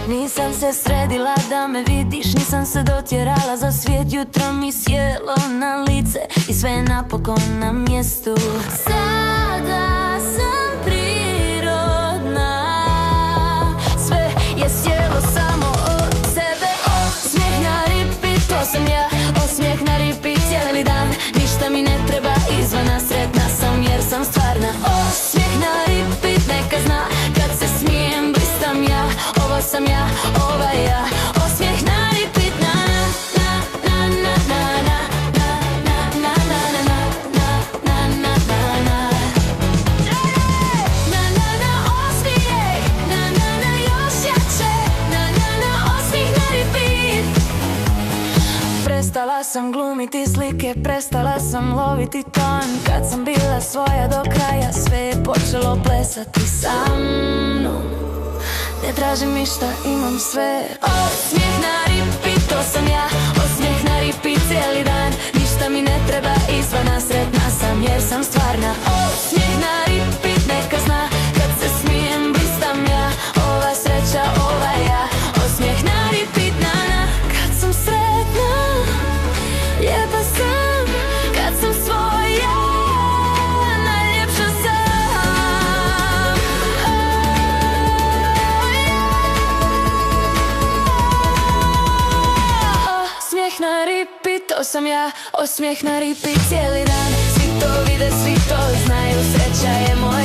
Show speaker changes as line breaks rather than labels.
Nisam se sredila da me vidiš, nisam se dotjerala za svijet. Jutro mi sjelo na lice i sve je napokon na mjestu. Sada sam prirodna, sve je sjelo samo od sebe. Osmijeh na repeat, to sam ja. Osmijeh na repeat cijeli dan. Ništa mi ne treba izvana, sretna sam jer sam stvarna. Osmijeh na repeat, neka zna kad se smijem, blistam ja. Ovo sam ja, ova ja. Osmijeh na repeat, na na na na na na na na na na na na na na na. Na na na osmijeh, na na na još jače. Na na na osmijeh na repeat. Prestala sam glumiti slike, prestala sam loviti ton. Kad sam bila svoja do kraja, sve je počelo plesati sa mnom. Ne tražim ništa, imam sve. Osmijeh na repeat, to sam ja. Osmijeh na repeat cijeli dan. Ništa mi ne treba izvana, sretna sam jer sam stvarna. Osmijeh na repeat, neka zna kad se smijem, blistam ja. Ova sreća, ova ja. Osmijeh na repeat, na na. Kad sam sretna, lijepa sam. Kad sam svoja, najljepša sam. Osmijeh na repeat, to sam ja. Osmijeh na repeat cijeli dan. Svi to vide, svi to znaju. Sreća je moja.